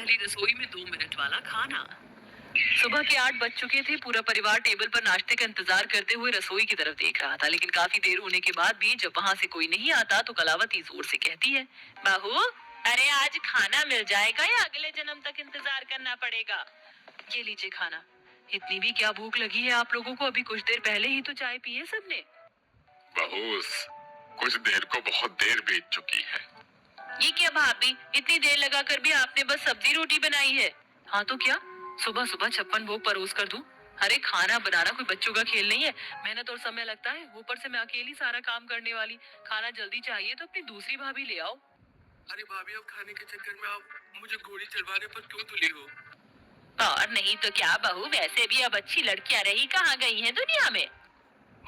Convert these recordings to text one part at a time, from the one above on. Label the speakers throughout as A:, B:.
A: पहली रसोई में 2 मिनट वाला खाना। सुबह के 8 बज चुके थे। पूरा परिवार टेबल पर नाश्ते का इंतजार करते हुए रसोई की तरफ देख रहा था, लेकिन काफी देर होने के बाद भी जब वहाँ से कोई नहीं आता तो कलावती जोर से कहती है, बहू, अरे आज खाना मिल जाएगा या अगले जन्म तक इंतजार करना पड़ेगा? ये लीजिए खाना। इतनी भी क्या भूख लगी है आप लोगों को? अभी कुछ देर पहले ही तो चाय पी है सबने।
B: बहू, कुछ देर को बहुत देर बीत चुकी है।
A: ये क्या भाभी, इतनी देर लगा कर भी आपने बस सब्जी रोटी बनाई है? हाँ तो क्या, सुबह सुबह 56 भोग परोस कर दूं? अरे खाना बनाना कोई बच्चों का खेल नहीं है, मेहनत और समय लगता है। ऊपर से मैं अकेली सारा काम करने वाली। खाना जल्दी चाहिए तो अपनी दूसरी भाभी ले आओ।
C: अरे भाभी, अब खाने के चक्कर में आप मुझे गोली चलवाने पर क्यों तुली हो?
A: और नहीं तो क्या बहू, वैसे भी अब अच्छी लड़कियां रही कहाँ गई हैं दुनिया में।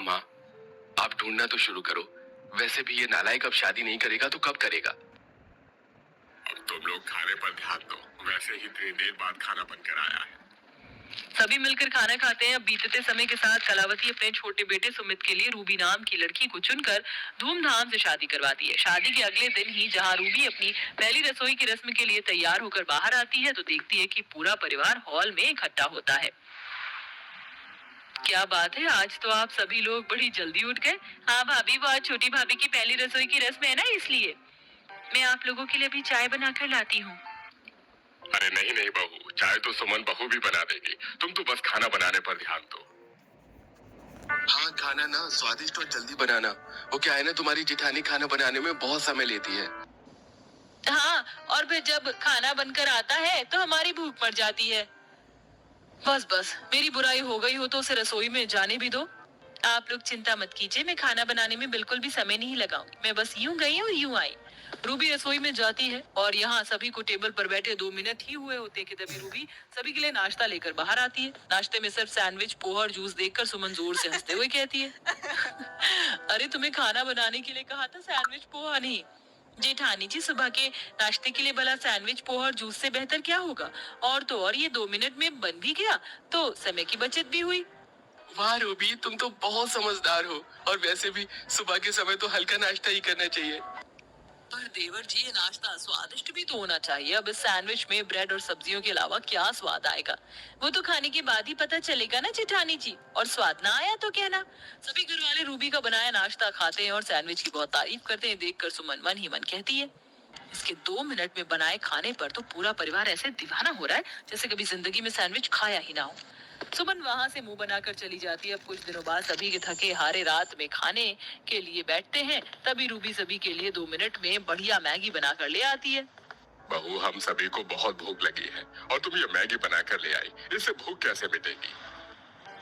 C: माँ, आप ढूंढना तो शुरू करो। वैसे भी ये नालायक अब शादी नहीं करेगा तो कब करेगा?
B: अब तुम लोग खाने पर ध्यान दो। वैसे ही इतनी देर बाद खाना बनकर आया है।
A: सभी मिलकर खाना खाते हैं। अब बीतते समय के साथ कलावती अपने छोटे बेटे सुमित के लिए रूबी नाम की लड़की को चुनकर धूमधाम से शादी करवाती है। शादी के अगले दिन ही जहां रूबी अपनी पहली रसोई की रस्म के लिए तैयार होकर बाहर आती है तो देखती है कि पूरा परिवार हॉल में इकट्ठा होता है। क्या बात है, आज तो आप सभी लोग बड़ी जल्दी उठ गए। हाँ भाभी, वो आज छोटी भाभी की पहली रसोई की रस्म है ना, इसलिए। मैं आप लोगों के लिए भी चाय बनाकर लाती हूँ।
B: अरे नहीं नहीं बहू, चाय तो सुमन बहू भी बना देगी। तुम तो बस खाना बनाने पर ध्यान दो।
C: हाँ, खाना ना स्वादिष्ट और जल्दी बनाना। वो क्या है ना, तुम्हारी जिठानी खाना बनाने में बहुत समय लेती है।
A: हाँ, और फिर जब खाना बनकर आता है तो हमारी भूख मर जाती है। बस बस, मेरी बुराई हो गई हो तो उसे रसोई में जाने भी दो। आप लोग चिंता मत कीजिए, मैं खाना बनाने में बिल्कुल भी समय नहीं लगाऊंगी। मैं बस यूं गई और यूं आई। रूबी रसोई में जाती है और यहाँ सभी को टेबल पर बैठे 2 मिनट ही हुए होते कि तभी रूबी सभी के लिए नाश्ता लेकर बाहर आती है। नाश्ते में सिर्फ सैंडविच, पोहा और जूस देखकर सुमन जोर से हंसते हुए कहती है, अरे तुम्हें खाना बनाने के लिए कहा था, सैंडविच पोहा नहीं। जेठानी जी, सुबह के नाश्ते के लिए भला सैंडविच पोहा और जूस से बेहतर क्या होगा? और तो और ये 2 मिनट में बन भी गया तो समय की बचत भी हुई।
C: वाह रूबी, तुम तो बहुत समझदार हो। और वैसे भी सुबह के समय तो हल्का नाश्ता ही करना चाहिए।
A: पर देवर जी, ये नाश्ता स्वादिष्ट भी तो होना चाहिए। अब इस सैंडविच में ब्रेड और सब्जियों के अलावा क्या स्वाद आएगा? वो तो खाने के बाद ही पता चलेगा ना जेठानी जी। और स्वाद ना आया तो कहना। सभी घर वाले रूबी का बनाया नाश्ता खाते हैं और सैंडविच की बहुत तारीफ करते हैं। देखकर सुमन मन ही मन कहती है, इसके 2 मिनट में बनाए खाने पर तो पूरा परिवार ऐसे दीवाना हो रहा है जैसे कभी जिंदगी में सैंडविच खाया ही ना हो। सुमन वहां से मुंह बनाकर चली जाती है। अब कुछ दिनों बाद सभी के थके हारे रात में खाने के लिए बैठते हैं। तभी रूबी सभी के लिए 2 मिनट में बढ़िया मैगी बनाकर ले आती है।
B: बहू, हम सभी को बहुत भूख लगी है और तुम ये मैगी बनाकर ले आई। इससे भूख कैसे मिटेगी?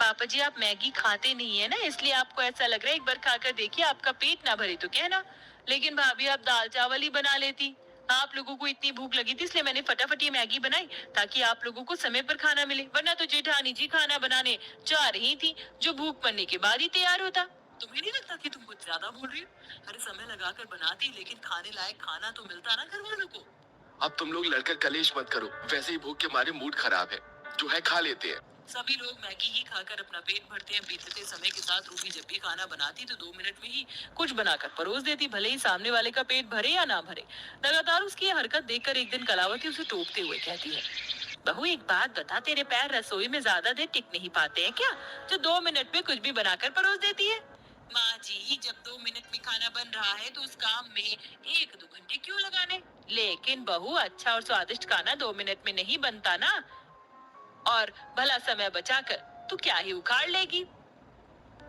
A: पापा जी, आप मैगी खाते नहीं है ना, इसलिए आपको ऐसा लग रहा है। एक बार खाकर देखिए, आपका पेट ना भरे तो कहना। लेकिन भाभी, आप दाल चावल ही बना लेती। आप लोगों को इतनी भूख लगी थी इसलिए मैंने फटाफट ये मैगी बनाई ताकि आप लोगों को समय पर खाना मिले। वरना तो जेठानी जी खाना बनाने जा रही थी जो भूख मरने के बाद ही तैयार होता। तुम्हें नहीं लगता कि तुम कुछ ज्यादा बोल रही हो? अरे समय लगाकर बनाती, लेकिन खाने लायक खाना तो मिलता ना घर वालों को।
C: अब तुम लोग लड़कर कलेश मत करो। वैसे ही भूख के मारे मूड खराब है। जो है खा लेते हैं।
A: सभी लोग मैगी ही खाकर अपना पेट भरते हैं। बीतते समय के साथ रूबी जब भी खाना बनाती तो 2 मिनट में ही कुछ बनाकर परोस देती, भले ही सामने वाले का पेट भरे या ना भरे। लगातार उसकी ये हरकत देखकर एक दिन कलावती उसे टोकते हुए कहती है, बहू एक बात बता, तेरे पैर रसोई में ज्यादा देर टिक नहीं पाते हैं क्या, जो 2 मिनट में कुछ भी बनाकर परोस देती है? माँ जी, जब 2 मिनट में खाना बन रहा है तो उस काम में 1-2 घंटे क्यों लगाने? लेकिन बहू, अच्छा और स्वादिष्ट खाना 2 मिनट में नहीं बनता ना। और भला समय बचाकर तू क्या ही उखाड़ लेगी?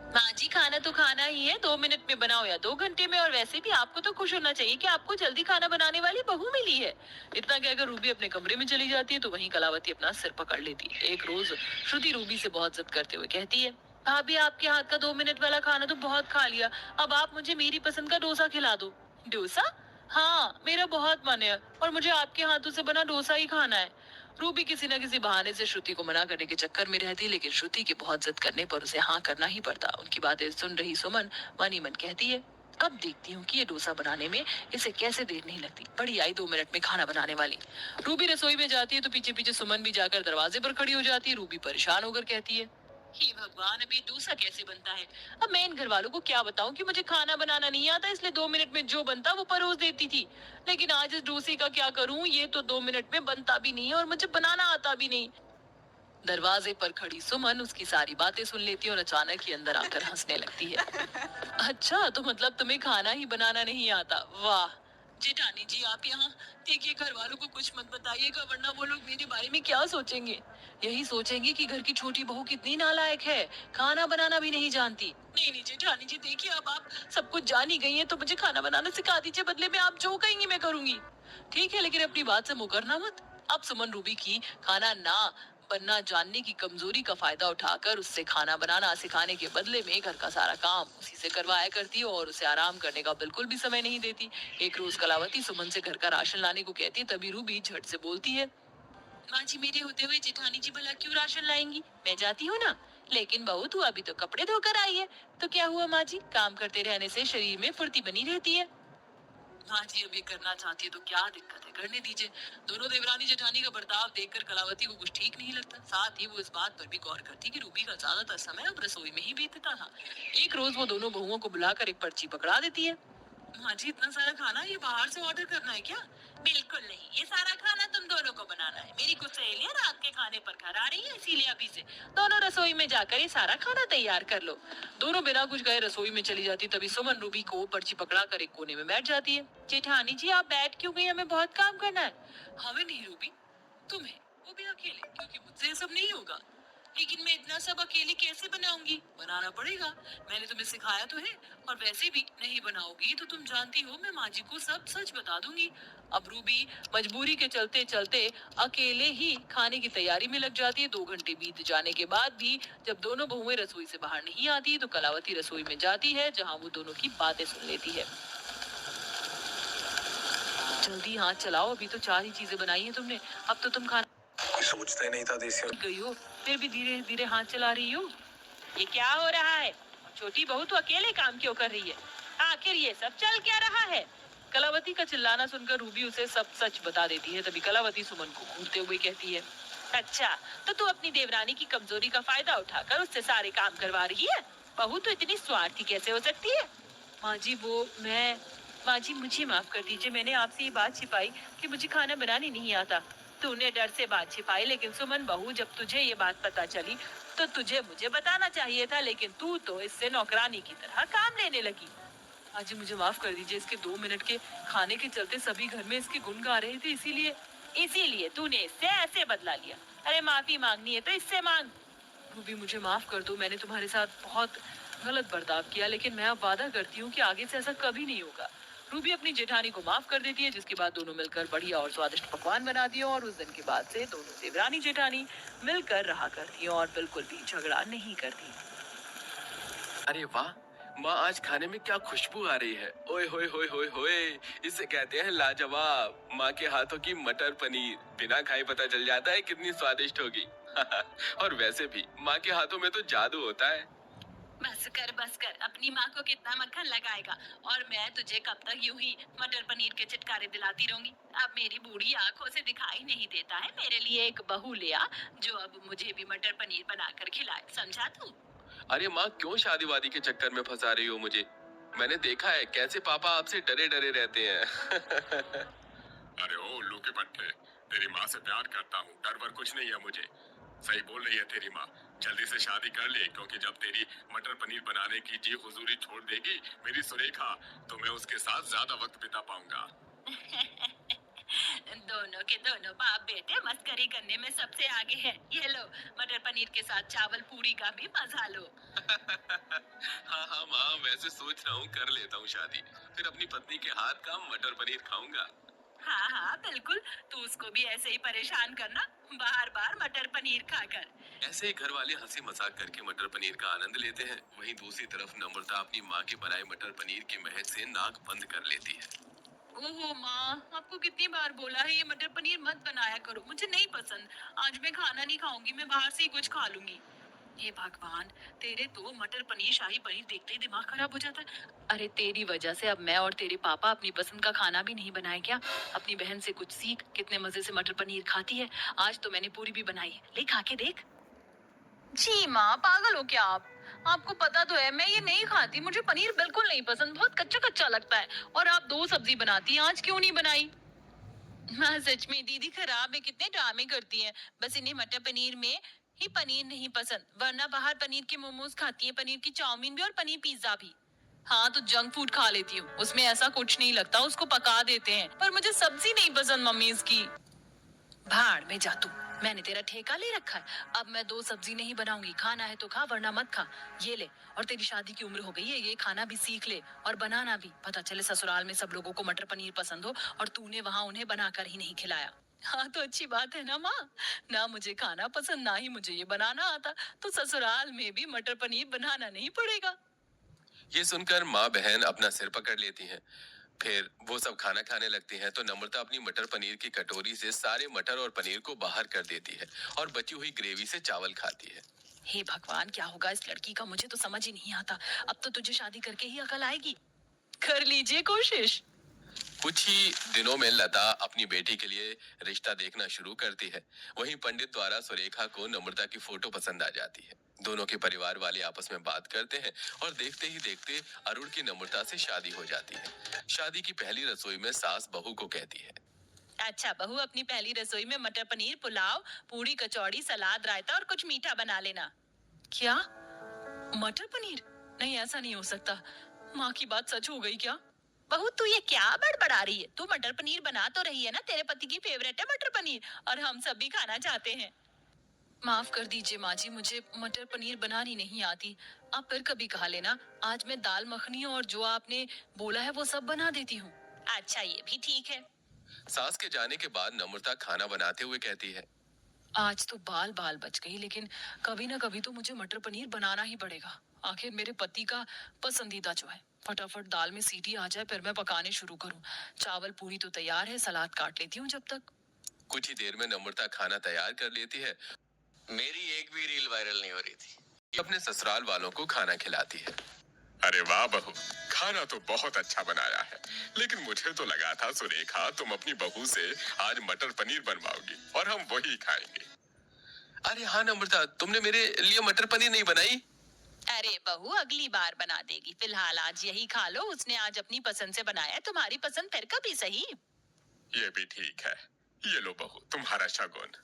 A: माँ जी, खाना तो खाना ही है, 2 मिनट में बनाओ या 2 घंटे में। और वैसे भी आपको तो खुश होना चाहिए कि आपको जल्दी खाना बनाने वाली बहू मिली है। इतना कहकर रूबी अपने कमरे में चली जाती है तो वहीं कलावती अपना सिर पकड़ लेती है। एक रोज श्रुति रूबी से बहुत जिद करते हुए कहती है, भाभी आपके हाथ का 2 मिनट वाला खाना तो बहुत खा लिया, अब आप मुझे मेरी पसंद का डोसा खिला दो। डोसा? हाँ, मेरा बहुत मन है और मुझे आपके हाथों से बना डोसा ही खाना है। रूबी किसी न किसी बहाने से श्रुति को मना करने के चक्कर में रहती, लेकिन श्रुति के बहुत जिद करने पर उसे हाँ करना ही पड़ता। उनकी बातें सुन रही सुमन मन ही मन कहती है, अब देखती हूँ कि ये डोसा बनाने में इसे कैसे देर नहीं लगती। बड़ी आई 2 मिनट में खाना बनाने वाली। रूबी रसोई में जाती है तो पीछे पीछे सुमन भी जाकर दरवाजे पर खड़ी हो जाती है। रूबी परेशान होकर कहती है, हे भगवान, अब ये डोसा कैसे बनता है? अब मैं इन घर वालों को क्या बताऊं कि मुझे खाना बनाना नहीं आता, इसलिए 2 मिनट में जो बनता वो परोस देती थी। लेकिन आज इस डोसे का क्या करूं? ये तो 2 मिनट में बनता भी नहीं है और मुझे बनाना आता भी नहीं। दरवाजे पर खड़ी सुमन उसकी सारी बातें सुन लेती है और अचानक ही अंदर आकर हंसने लगती है। अच्छा, तो मतलब तुम्हें खाना ही बनाना नहीं आता? वाह! जेठानी जी, आप यहाँ देखिए, घर वालों को कुछ मत बताइएगा, वरना वो लोग मेरे बारे में क्या सोचेंगे? यही सोचेंगे कि घर की छोटी बहू कितनी नालायक है, खाना बनाना भी नहीं जानती। नहीं नहीं जेठानी जी, देखिए, अब आप सब कुछ जान ही गई हैं, तो मुझे खाना बनाना सिखा दीजिए, बदले में आप जो कहेंगी मैं करूंगी। ठीक है, लेकिन अपनी बात से मुकरना मत। अब सुमन रूबी की खाना ना बनना जानने की कमजोरी का फायदा उठाकर उससे खाना बनाना सिखाने के बदले में घर का सारा काम उसी से करवाया करती है और उसे आराम करने का बिल्कुल भी समय नहीं देती। एक रोज कलावती सुमन से घर का राशन लाने को कहती है, तभी रूबी झट से बोलती है, माँ जी, मेरे होते हुए जेठानी जी भला क्यों राशन लाएंगी? मैं जाती हूँ ना। लेकिन बहू, तू अभी तो कपड़े धोकर आई है, तो क्या हुआ माँ जी? काम करते रहने से शरीर में फुर्ती बनी रहती है। हाँ जी, अब ये करना चाहती है तो क्या दिक्कत है, करने दीजिए। दोनों देवरानी जेठानी का बर्ताव देखकर कलावती को कुछ ठीक नहीं लगता। साथ ही वो इस बात पर भी गौर करती कि रूबी का ज्यादातर समय अब रसोई में ही बीतता था। एक रोज वो दोनों बहुओं को बुलाकर एक पर्ची पकड़ा देती है। माँ जी, इतना सारा खाना ये बाहर से ऑर्डर करना है क्या? बिल्कुल नहीं, ये सारा खाना तुम दोनों को बनाना है। मेरी कुछ सहेलियां रात के खाने पर घर आ रही है, इसीलिए अभी से दोनों रसोई में जाकर ये सारा खाना तैयार कर लो। दोनों बिना कुछ कहे रसोई में चली जाती, तभी सुमन रूबी को पर्ची पकड़ा कर एक कोने में बैठ जाती है। जेठानी जी, आप बैठ क्यों गई? हमें बहुत काम करना है। हमें नहीं रूबी, तुम्हें, वो भी अकेले, क्योंकि मुझसे ये सब नहीं होगा। लेकिन मैं इतना सब अकेले कैसे बनाऊंगी? बनाना पड़ेगा, मैंने तुम्हें सिखाया तो है। और वैसे भी नहीं बनाओगी तो तुम जानती हो मैं माँ जी को सब सच बता दूंगी। अब रूबी मजबूरी के चलते चलते अकेले ही खाने की तैयारी में लग जाती है। 2 घंटे बीत जाने के बाद भी जब दोनों बहुएं रसोई से बाहर नहीं आती, तो कलावती रसोई में जाती है, जहाँ वो दोनों की बातें सुन लेती है। जल्दी हाथ चलाओ, अभी तो 4 ही चीजें बनाई हैं तुमने, अब तो तुम खाना
D: कोई सोचता ही नहीं था देसी।
A: गई हो, फिर भी धीरे धीरे हाथ चला रही हो। ये क्या हो रहा है? छोटी बहू तो अकेले काम क्यों कर रही है? आखिर ये सब चल क्या रहा है? कलावती का चिल्लाना सुनकर रूबी उसे सब सच बता देती है। तभी कलावती सुमन को घूरते हुए कहती है, अच्छा, तो तू अपनी देवरानी की कमजोरी का फायदा उठाकर उससे सारे काम करवा रही है? बहू तो इतनी स्वार्थी कैसे हो सकती है? माँ जी, माँ जी, मुझे माफ कर दीजिए, मैंने आपसे ये बात छिपाई कि मुझे खाना बनाने नहीं आता। तूने डर से बात छिपाई, लेकिन सुमन बहू, जब तुझे ये बात पता चली तो तुझे मुझे बताना चाहिए था, लेकिन तू तो इससे नौकरानी की तरह काम लेने लगी। आज मुझे माफ कर दीजिए, इसके 2 मिनट के खाने के चलते सभी घर में इसके गुण गा रहे थे, इसीलिए इसीलिए तूने इससे ऐसे बदला लिया। अरे, माफी मांगनी है तो इससे मांग। रूबी, मुझे माफ कर दो, मैंने तुम्हारे साथ बहुत गलत बर्ताव किया, लेकिन मैं अब वादा करती हूँ कि आगे से ऐसा कभी नहीं होगा। रूबी अपनी जेठानी को माफ कर देती है, जिसके बाद दोनों मिलकर बढ़िया और स्वादिष्ट पकवान बनाती है और उस दिन के बाद से दोनों देवरानी जेठानी मिलकर रहा करती है और बिल्कुल भी झगड़ा नहीं करती।
C: अरे वाह, माँ आज खाने में क्या खुशबू आ रही है। ओए होए होए होए होए, इसे कहते हैं लाजवाब। माँ के हाथों की मटर पनीर बिना खाए पता चल जाता है कितनी स्वादिष्ट होगी। और वैसे भी माँ के हाथों में तो जादू होता है। बस कर, अपनी माँ को कितना मक्खन लगाएगा, और मैं तुझे कब तक यूं ही मटर पनीर के चटकारे दिलाती रहूंगी। अब मेरी बूढ़ी आंखों से दिखाई नहीं देता है, मेरे लिए एक बहू ले आ जो अब मुझे भी मटर पनीर बनाकर खिलाए, समझा तू? अरे माँ, क्यों शादी वादी के चक्कर में फंसा रही हो मुझे? मैंने देखा है कैसे पापा आपसे डरे डरे रहते हैं।
B: अरे ओ उल्लू के पट्टे, तेरी माँ से प्यार करता हूँ, डर वर कुछ नहीं है मुझे। सही बोल रही है तेरी माँ, जल्दी से शादी कर ले, क्योंकि जब तेरी मटर पनीर बनाने की जी हुजूरी छोड़ देगी मेरी सुरेखा, तो मैं उसके साथ ज्यादा वक्त बिता पाऊंगा। दोनों के दोनों बाप बेटे मस्करी करने में सबसे आगे हैं। ये लो, मटर पनीर के साथ चावल पूरी का भी मजा लो। हाँ हाँ माँ, वैसे सोच रहा हूँ कर लेता हूँ शादी, फिर अपनी पत्नी के हाथ का मटर पनीर खाऊंगा। हाँ हाँ बिल्कुल, तू उसको भी ऐसे ही परेशान करना, बार बार मटर पनीर खाकर। ऐसे ही घर वाले हंसी मजाक करके मटर पनीर का आनंद लेते हैं। वहीं दूसरी तरफ नम्रता अपनी माँ के बनाए मटर पनीर की महक से नाक बंद कर लेती है। ओहो माँ, आपको कितनी बार बोला है ये मटर पनीर मत बनाया करो, मुझे नहीं पसंद। आज मैं खाना नहीं खाऊंगी, मैं बाहर से ही कुछ खा लूंगी। हे भगवान, तेरे तो मटर पनीर शाही पनीर देखते ही दिमाग खराब हो जाता है। अरे, तेरी वजह से अब मैं और तेरे पापा अपनी पसंद का खाना भी नहीं बनाए क्या? अपनी बहन से कुछ सीख, कितने मजे से मटर पनीर खाती है। आज तो मैंने पूरी भी बनाई है, ले खा के देख।
A: जी माँ, पागल हो क्या आप? आपको पता तो है मैं ये नहीं खाती, मुझे पनीर बिल्कुल नहीं पसंद, बहुत कच्चा कच्चा लगता है। और आप दो सब्जी बनाती हैं, आज क्यों नहीं बनाई? हाँ सच में दीदी खराब है, कितने ड्रामे करती हैं। बस इन्हें मटर पनीर में ही पनीर नहीं पसंद, वरना बाहर पनीर के मोमोज खाती हैं, पनीर की चाउमीन भी और पनीर पिज्जा भी। हाँ तो जंक फूड खा लेती हूँ, उसमें ऐसा कुछ नहीं लगता, उसको पका देते हैं, पर मुझे सब्जी नहीं पसंद मम्मी इसकी। भाड़ में जा तू, मैंने तेरा ठेका ले रखा है। अब मैं दो सब्जी नहीं बनाऊंगी, खाना है तो खा वरना मत खा। ये ले, और तेरी शादी की उम्र हो गई है, ये खाना भी सीख ले और बनाना भी। पता चले ससुराल में सब लोगों को मटर पनीर पसंद हो और तूने वहां उन्हें बनाकर ही नहीं खिलाया। हाँ तो अच्छी बात है ना माँ, ना मुझे खाना पसंद ना ही मुझे ये बनाना आता, तो ससुराल में भी मटर पनीर बनाना नहीं पड़ेगा।
C: ये सुनकर माँ बहन अपना सिर पकड़ लेती हैं। फिर वो सब खाना खाने लगती हैं तो नम्रता अपनी मटर पनीर की कटोरी से सारे मटर और पनीर को बाहर कर देती है और बची हुई ग्रेवी से चावल खाती है।
A: हे भगवान, क्या होगा इस लड़की का, मुझे तो समझ ही नहीं आता। अब तो तुझे शादी करके ही अकल आएगी। कर लीजिए कोशिश।
C: कुछ ही दिनों में लता अपनी बेटी के लिए रिश्ता देखना शुरू करती है। वहीं पंडित द्वारा सुरेखा को नम्रता की फोटो पसंद आ जाती है। दोनों के परिवार वाले आपस में बात करते हैं और देखते ही देखते अरुण की नम्रता से शादी हो जाती है। शादी की पहली रसोई में सास बहू को कहती है,
A: अच्छा बहू, अपनी पहली रसोई में मटर पनीर, पुलाव, पूरी, कचौड़ी, सलाद, रायता और कुछ मीठा बना लेना। क्या? मटर पनीर? नहीं, ऐसा नहीं हो सकता। माँ की बात सच हो गई क्या? बहू तू ये क्या बड़बड़ा रही है? तू मटर पनीर बना तो रही है ना, तेरे पति की फेवरेट है मटर पनीर और हम सब भी खाना चाहते हैं। माफ कर दीजिए माँ जी, मुझे मटर पनीर बनानी नहीं आती। आप फिर कभी खा लेना। आज मैं दाल मखनी और जो आपने बोला है वो सब बना देती हूँ। अच्छा ये भी ठीक है।
C: सास के जाने के बाद नम्रता खाना बनाते हुए कहती है,
A: आज तो बाल बाल बच गई, लेकिन कभी ना कभी तो मुझे मटर पनीर बनाना ही पड़ेगा। आखिर मेरे पति का पसंदीदा जो है। फटाफट दाल में सीटी आ जाए फिर मैं पकाने शुरू करूं। चावल पूरी तो तैयार है, सलाद काट लेती हूँ जब तक।
C: कुछ ही देर में नम्रता खाना तैयार कर लेती है।
E: मेरी एक भी रील वायरल नहीं हो रही थी।
C: अपने ससुराल वालों को खाना खिलाती है।
F: अरे वाह बहू, खाना तो बहुत अच्छा बनाया है, लेकिन मुझे तो लगा था सुरेखा तुम अपनी बहू से आज मटर पनीर बनवाओगी और हम वही खाएंगे।
C: अरे हाँ नम्रता, तुमने मेरे लिए मटर पनीर नहीं बनाई?
A: अरे बहू अगली बार बना देगी, फिलहाल आज यही खा लो। उसने आज अपनी पसंद से बनाया है, तुम्हारी पसंद फिर कभी सही।
F: ये भी ठीक है। ये लो बहू, तुम्हारा शगुन।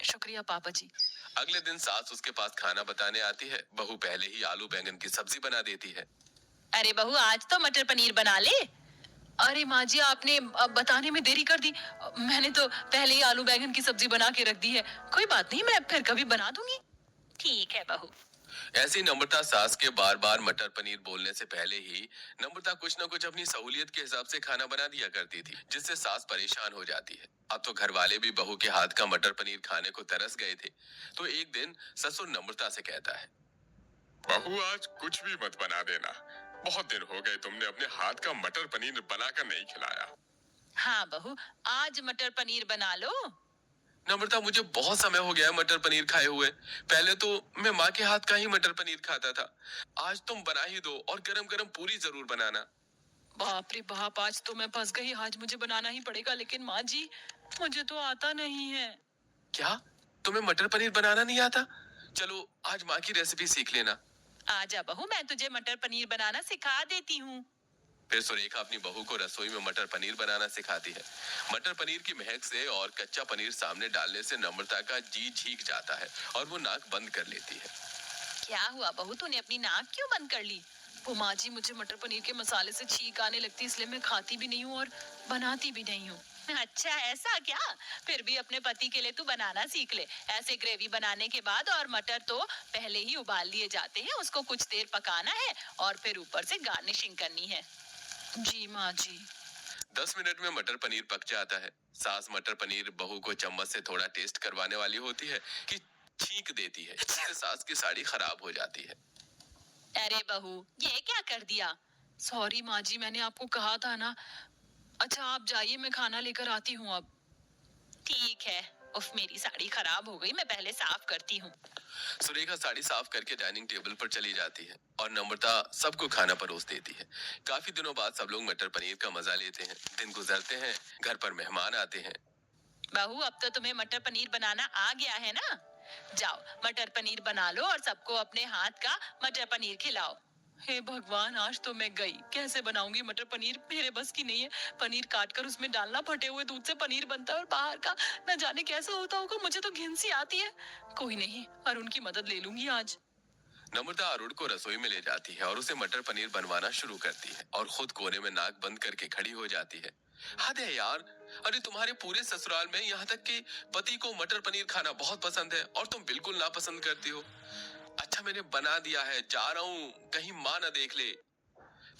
A: शुक्रिया पापा जी।
C: अगले दिन सास उसके पास खाना बताने आती है। बहू पहले ही आलू बैंगन की सब्जी बना देती है।
A: अरे बहू आज तो मटर पनीर बना ले। अरे माँ जी, आपने बताने में देरी कर दी। मैंने तो पहले ही आलू बैंगन की सब्जी बना के रख दी है। कोई बात नहीं, मैं फिर कभी बना दूंगी। ठीक है बहू।
C: ऐसी नम्रता सास के बार बार मटर पनीर बोलने से पहले ही नम्रता कुछ न कुछ अपनी सहूलियत के हिसाब से खाना बना दिया करती थी, जिससे सास परेशान हो जाती है। अब तो घर वाले भी बहू के हाथ का मटर पनीर खाने को तरस गए थे। तो एक दिन ससुर नम्रता से कहता है,
F: बहू आज कुछ भी मत बना देना। बहुत दिन हो गए तुमने अपने हाथ का मटर पनीर बनाकर नहीं खिलाया।
A: हाँ बहू, आज मटर पनीर बना लो।
C: नम्रता मुझे बहुत समय हो गया है मटर पनीर खाए हुए। पहले तो मैं माँ के हाथ का ही मटर पनीर खाता था। आज तुम बना ही दो और गरम गरम पूरी जरूर बनाना।
A: बाप रे बाप, आज तो मैं फंस गई। आज मुझे बनाना ही पड़ेगा, लेकिन माँ जी मुझे तो आता नहीं है।
C: क्या तुम्हें मटर पनीर बनाना नहीं आता? चलो आज माँ की रेसिपी सीख लेना।
A: आजा बहू, मैं तुझे मटर पनीर बनाना सिखा देती हूँ।
C: फिर सुरेखा अपनी बहू को रसोई में मटर पनीर बनाना सिखाती है। मटर पनीर की महक से और कच्चा पनीर सामने डालने से नम्रता का जी झीक जाता है और वो नाक बंद कर लेती है।
A: क्या हुआ बहू, तूने अपनी नाक क्यों बंद कर ली? वो माँ जी, मुझे मटर पनीर के मसाले से छींक आने लगती, इसलिए मैं खाती भी नहीं हूँ और बनाती भी नहीं हूँ। अच्छा ऐसा क्या? फिर भी अपने पति के लिए तू बनाना सीख ले। ऐसे ग्रेवी बनाने के बाद और मटर तो पहले ही उबाल लिए जाते हैं, उसको कुछ देर पकाना है और फिर ऊपर से गार्निशिंग करनी है। जी माँ जी।
C: 10 मिनट में मटर पनीर पक जाता है। सास मटर पनीर बहू को चम्मच से थोड़ा टेस्ट करवाने वाली होती है कि छींक देती है, जिससे सास की साड़ी खराब हो जाती है।
A: अरे बहू, ये क्या कर दिया? सॉरी माँ जी, मैंने आपको कहा था ना। अच्छा आप जाइए, मैं खाना लेकर आती हूँ अब। ठीक है। उफ, मेरी साड़ी खराब हो गई, मैं पहले साफ करती हूँ।
C: सुरेखा साड़ी साफ करके डाइनिंग टेबल पर चली जाती है और नम्रता सबको खाना परोस देती है। काफी दिनों बाद सब लोग मटर पनीर का मजा लेते हैं। दिन गुजरते हैं, घर पर मेहमान आते हैं।
A: बहू अब तो तुम्हें मटर पनीर बनाना आ गया है ना?
B: जाओ मटर पनीर बना लो और सबको अपने हाथ का मटर पनीर खिलाओ।
A: हे भगवान, आज तो मैं गई। कैसे बनाऊंगी मटर पनीर? मेरे बस की नहीं है। पनीर काट कर उसमें डालना, फटे हुए दूध से पनीर बनता है और बाहर का न जाने कैसा होता होगा। मुझे तो घिन सी आती है। कोई नहीं, अरुण की मदद ले लूंगी आज।
C: नम्रता अरुण को रसोई में ले जाती है और उसे मटर पनीर बनवाना शुरू करती है और खुद कोने में नाक बंद करके खड़ी हो जाती है। हद है यार। अरे तुम्हारे पूरे ससुराल में यहाँ तक कि पति को मटर पनीर खाना बहुत पसंद है और तुम बिल्कुल नापसंद करती हो। अच्छा मैंने बना दिया है, जा रहा हूँ, कहीं माँ न देख ले।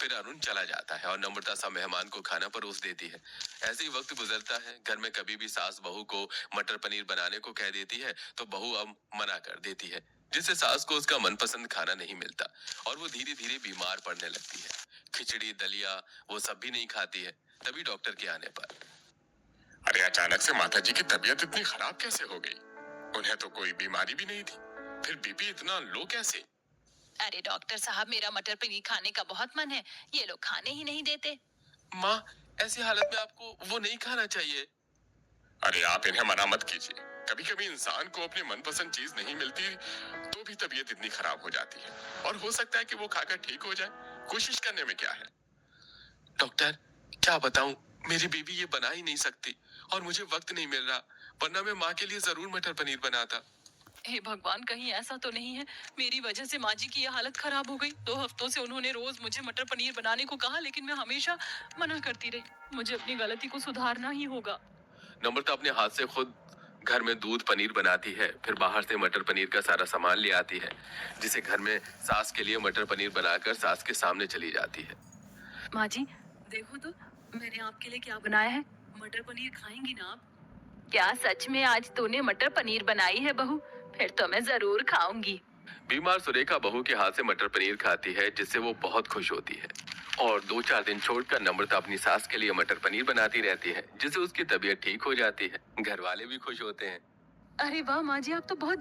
C: फिर अरुण चला जाता है और नम्रता सा मेहमान को खाना परोस देती है। ऐसे ही वक्त गुजरता है। घर में कभी भी सास बहू को मटर पनीर बनाने को कह देती है तो बहू अब मना कर देती है, जिससे सास को उसका मनपसंद खाना नहीं मिलता और वो धीरे धीरे बीमार पड़ने लगती है। खिचड़ी दलिया वो सब भी नहीं खाती है। तभी डॉक्टर के आने पर
F: अरे अचानक से माता जी की तबीयत इतनी खराब कैसे हो गई? उन्हें तो कोई बीमारी भी नहीं थी, फिर बीपी इतना लो कैसे?
B: अरे डॉक्टर साहब, मेरा मटर पनीर खाने का बहुत मन है, ये लोग खाने ही नहीं देते।
C: माँ ऐसी हालत में आपको वो नहीं खाना चाहिए।
F: अरे आप इन्हें मना मत कीजिए। कभी कभी इंसान को अपनी मनपसंद चीज नहीं मिलती तो भी तबीयत इतनी खराब हो जाती है और हो सकता है कि वो खाकर ठीक हो जाए। कोशिश करने में क्या है? डॉक्टर क्या बताऊं, मेरी बीवी ये बना ही नहीं सकती और मुझे वक्त नहीं मिल रहा, वरना मैं माँ के लिए जरूर मटर पनीर बनाता।
A: हे भगवान, कहीं ऐसा तो नहीं है मेरी वजह से माँ जी की ये हालत खराब हो गई। 2 हफ्तों से उन्होंने रोज मुझे मटर पनीर बनाने को कहा, लेकिन मैं हमेशा मना करती रही। मुझे अपनी गलती को सुधारना ही होगा।
C: नम्रता अपने हाथ से खुद घर में दूध पनीर बनाती है, फिर बाहर से मटर पनीर का सारा सामान ले आती है, जिसे घर में सास के लिए मटर पनीर बनाकर सास के सामने चली जाती है।
A: माँ जी, देखो तो मैंने आपके लिए क्या बनाया है। मटर पनीर खाएंगी ना आप?
B: क्या सच में आज तूने मटर पनीर बनाई है बहू? फिर तो मैं जरूर खाऊंगी।
C: बीमार सुरेखा बहू के हाथ से मटर पनीर खाती है, जिससे वो बहुत खुश होती है और 2-4 दिन छोड़कर नम्रता अपनी सास के लिए मटर पनीर बनाती रहती है, जिससे उसकी तबीयत ठीक हो जाती है। घर वाले भी खुश होते हैं।
A: अरे वाह माँ जी, आप तो बहुत